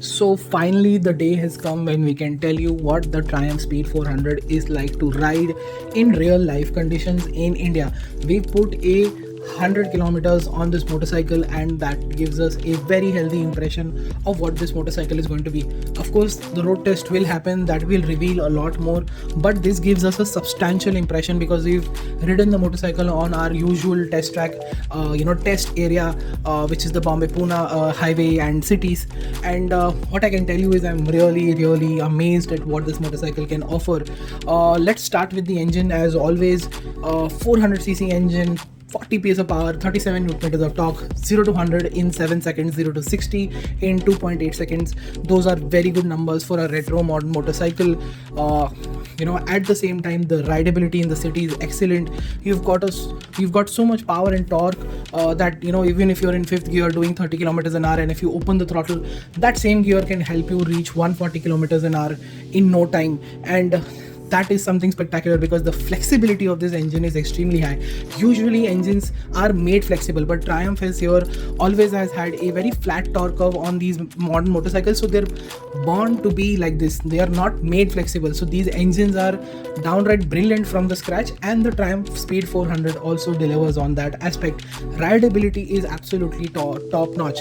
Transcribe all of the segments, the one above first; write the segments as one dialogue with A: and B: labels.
A: So finally the day has come when we can tell you what the Triumph Speed 400 is like to ride in real life conditions in India. We put a 100 kilometers on this motorcycle, and that gives us a very healthy impression of what this motorcycle is going to be. Of course, the road test will happen, that will reveal a lot more, but this gives us a substantial impression because we've ridden the motorcycle on our usual test track, test area, which is the Bombay Pune highway and cities. And what I can tell you is I'm really amazed at what this motorcycle can offer. Let's start with the engine as always. 400cc engine, 40 PS of power, 37 Nm of torque, 0 to 100 in 7 seconds, 0 to 60 in 2.8 seconds. Those are very good numbers for a retro modern motorcycle. At the same time, the rideability in the city is excellent. You've got so much power and torque that even if you're in fifth gear doing 30 kilometers an hour, and if you open the throttle, that same gear can help you reach 140 kilometers an hour in no time. And that is something spectacular because the flexibility of this engine is extremely high. Usually engines are made flexible, but Triumph is here always has had a very flat torque curve on these modern motorcycles, so they're born to be like this. They are not made flexible, so these engines are downright brilliant from the scratch, and the Triumph Speed 400 also delivers on that aspect. Rideability is absolutely top notch.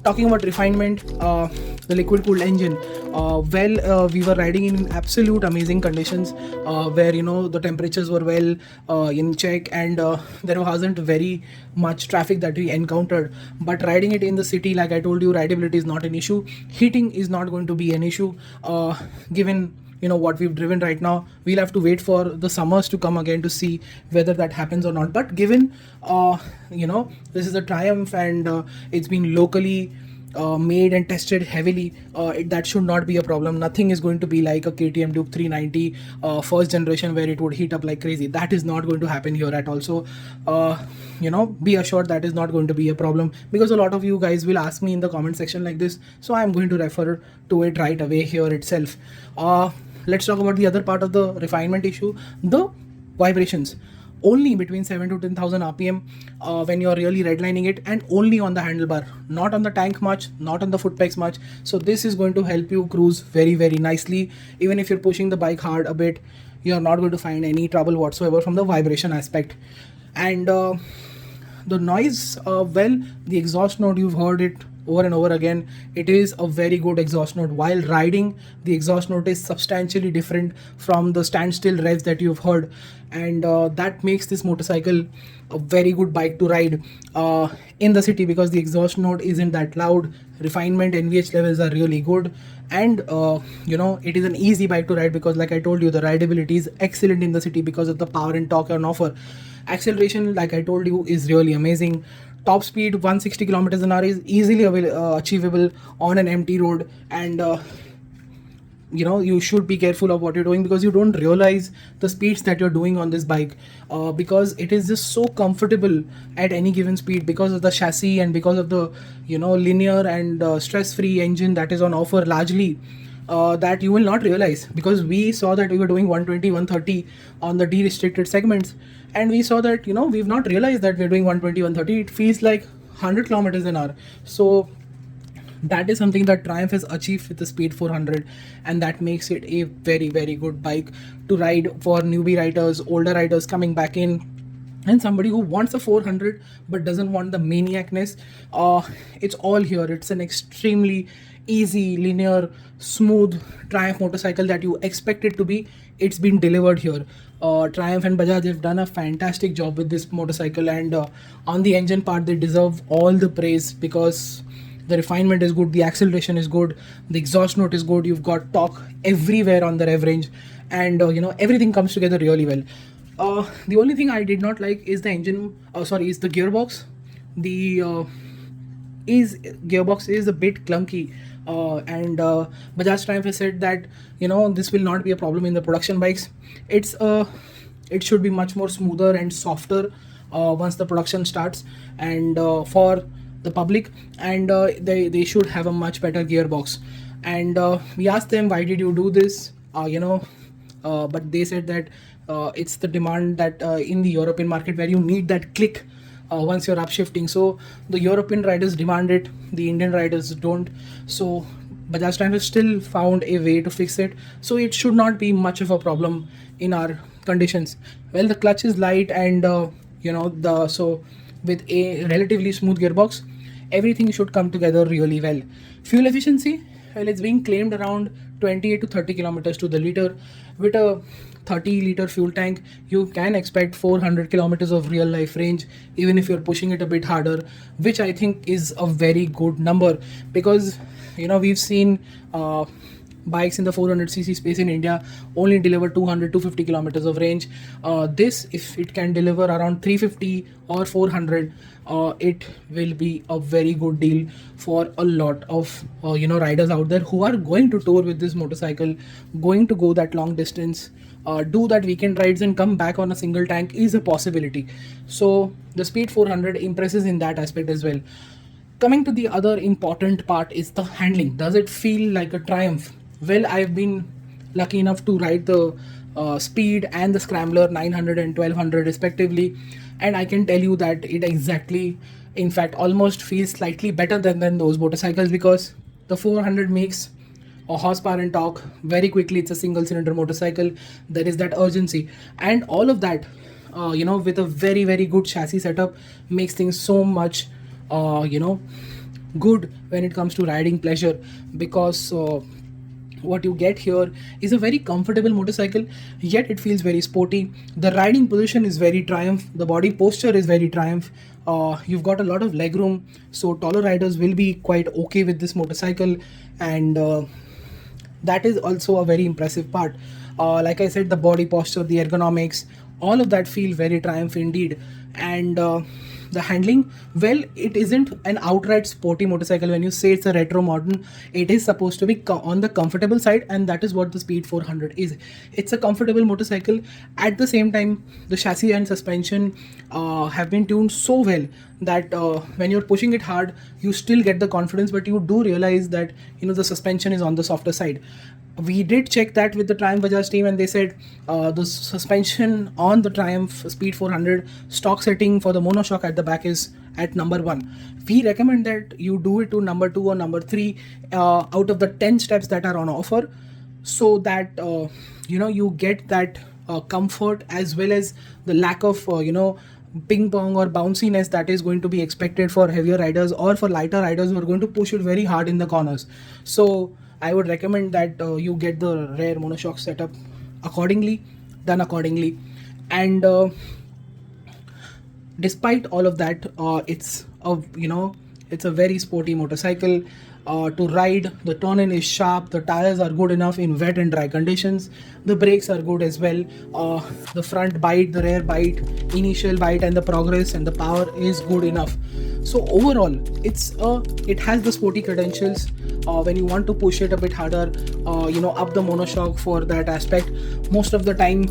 A: Talking about refinement, the liquid cooled engine, we were riding in absolute amazing conditions, where the temperatures were well in check, and there wasn't very much traffic that we encountered. But riding it in the city, like I told you, rideability is not an issue. Heating is not going to be an issue, given what we've driven right now. We'll have to wait for the summers to come again to see whether that happens or not. But given this is a Triumph, and it's been locally made and tested heavily, that should not be a problem. Nothing is going to be like a KTM Duke 390 first generation where it would heat up like crazy. That is not going to happen here at all. So be assured that is not going to be a problem, because a lot of you guys will ask me in the comment section like this, so I'm going to refer to it right away here itself. Let's talk about the other part of the refinement issue, the vibrations. Only between 7 to 10,000 RPM when you're really redlining it, and only on the handlebar, not on the tank much, not on the foot pegs much. So this is going to help you cruise very nicely. Even if you're pushing the bike hard a bit, you're not going to find any trouble whatsoever from the vibration aspect. And the noise, the exhaust note, you've heard it over and over again. It is a very good exhaust note. While riding, the exhaust note is substantially different from the standstill revs that you've heard, and that makes this motorcycle a very good bike to ride in the city, because the exhaust note isn't that loud. Refinement, NVH levels are really good, and it is an easy bike to ride because, like I told you, the rideability is excellent in the city because of the power and torque on offer. Acceleration, like I told you, is really amazing. Top speed 160 kilometers an hour is easily achievable on an empty road, and you should be careful of what you're doing, because you don't realize the speeds that you're doing on this bike, because it is just so comfortable at any given speed because of the chassis and because of the linear and stress-free engine that is on offer largely. That you will not realize, because we saw that we were doing 120 130 on the de-restricted segments, and we saw that we've not realized that we're doing 120 130. It feels like 100 kilometers an hour. So that is something that Triumph has achieved with the Speed 400, and that makes it a very good bike to ride for newbie riders, older riders coming back in, and somebody who wants a 400 but doesn't want the maniacness. It's all here. It's an extremely easy, linear, smooth Triumph motorcycle that you expect it to be. It's been delivered here. Triumph and Bajaj have done a fantastic job with this motorcycle, and on the engine part, they deserve all the praise, because the refinement is good, the acceleration is good, the exhaust note is good, you've got torque everywhere on the rev range, and everything comes together really well. The only thing I did not like is the engine, is the gearbox. The gearbox is a bit clunky, and Bajaj Triumph has said that this will not be a problem in the production bikes. It should be much more smoother and softer once the production starts, and for the public, and they should have a much better gearbox. And we asked them, why did you do this, but they said that it's the demand that in the European market, where you need that click once you're upshifting. So the European riders demand it, the Indian riders don't. So Bajaj Triumph has still found a way to fix it. So it should not be much of a problem in our conditions. Well, the clutch is light, and the so with a relatively smooth gearbox, everything should come together really well. Fuel efficiency, well, it's being claimed around 28 to 30 kilometers to the liter. With a 30-liter fuel tank, you can expect 400 kilometers of real life range, even if you're pushing it a bit harder, which I think is a very good number, because we've seen bikes in the 400cc space in India only deliver 200 250 kilometers of range. This, if it can deliver around 350 or 400, it will be a very good deal for a lot of riders out there who are going to tour with this motorcycle, going to go that long distance, do that weekend rides and come back on a single tank is a possibility. So the Speed 400 impresses in that aspect as well. Coming to the other important part is the handling. Does it feel like a Triumph? Well, I've been lucky enough to ride the Speed and the Scrambler 900 and 1200 respectively, and I can tell you that it exactly, in fact, almost feels slightly better than those motorcycles, because the 400 makes a horsepower and torque very quickly. It's a single cylinder motorcycle. There is that urgency, and all of that, with a very, very good chassis setup, makes things so much good when it comes to riding pleasure, because what you get here is a very comfortable motorcycle, yet it feels very sporty. The riding position is very Triumph, the body posture is very Triumph. You've got a lot of legroom, so taller riders will be quite okay with this motorcycle, and that is also a very impressive part. Like I said, the body posture, the ergonomics, all of that feel very Triumph indeed. And the handling, well, it isn't an outright sporty motorcycle. When you say it's a retro modern, it is supposed to be on the comfortable side, and that is what the Speed 400 is. It's a comfortable motorcycle. At the same time, the chassis and suspension have been tuned so well that when you're pushing it hard, you still get the confidence, but you do realize that the suspension is on the softer side. We did check that with the Triumph Bajaj team, and they said the suspension on the Triumph Speed 400 stock setting for the monoshock at the back is at number 1. We recommend that you do it to number 2 or number 3 out of the 10 steps that are on offer, so that you get that comfort as well as the lack of ping pong or bounciness that is going to be expected for heavier riders or for lighter riders who are going to push it very hard in the corners. So I would recommend that you get the rear monoshock setup done accordingly. And despite all of that, it's a very sporty motorcycle to ride. The turn-in is sharp, the tires are good enough in wet and dry conditions, the brakes are good as well. The front bite, the rear bite, initial bite, and the progress and the power is good enough. So overall, it has the sporty credentials. When you want to push it a bit harder, up the monoshock for that aspect, most of the time,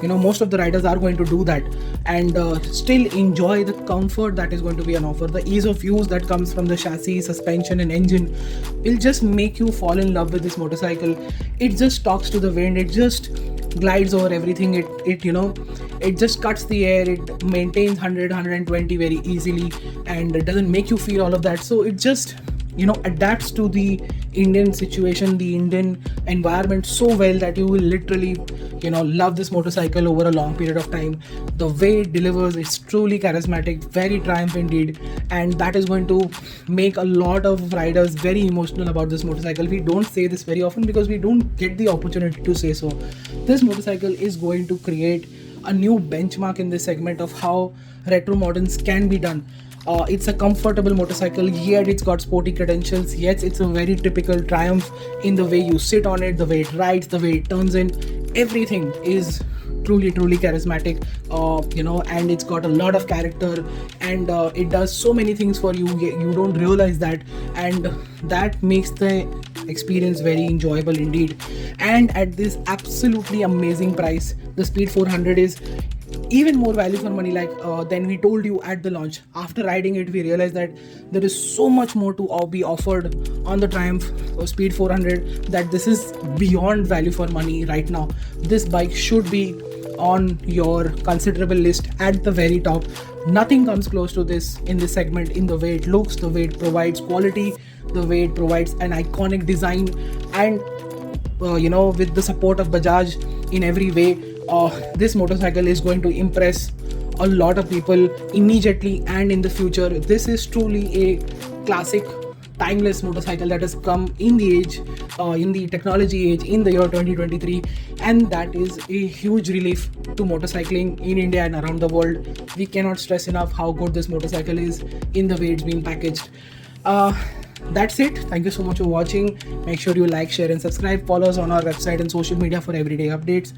A: most of the riders are going to do that and still enjoy the comfort that is going to be on offer. The ease of use that comes from the chassis, suspension and engine will just make you fall in love with this motorcycle. It just talks to the wind, it just glides over everything, it just cuts the air, it maintains 100-120 very easily, and it doesn't make you feel all of that. So it just adapts to the Indian situation, the Indian environment so well that you will literally love this motorcycle over a long period of time. The way it delivers is truly charismatic, very Triumph indeed, and that is going to make a lot of riders very emotional about this motorcycle. We don't say this very often because we don't get the opportunity to say so. This motorcycle is going to create a new benchmark in this segment of how retro moderns can be done. It's a comfortable motorcycle, yet it's got sporty credentials, yet it's a very typical Triumph in the way you sit on it, the way it rides, the way it turns in. Everything is truly charismatic, and it's got a lot of character, and it does so many things for you. You don't realize that, and that makes the experience very enjoyable indeed. And at this absolutely amazing price, the Speed 400 is even more value for money, than we told you at the launch. After riding it, we realized that there is so much more to be offered on the Triumph Speed 400 that this is beyond value for money right now. This bike should be on your considerable list at the very top. Nothing comes close to this in this segment, in the way it looks, the way it provides quality, the way it provides an iconic design, and with the support of Bajaj in every way. This motorcycle is going to impress a lot of people immediately and in the future. This is truly a classic, timeless motorcycle that has come in the age, in the technology age, in the year 2023, and that is a huge relief to motorcycling in India and around the world. We cannot stress enough how good this motorcycle is in the way it's been packaged. That's it. Thank you so much for watching. Make sure you like, share, and subscribe. Follow us on our website and social media for everyday updates.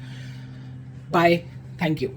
A: Bye. Thank you.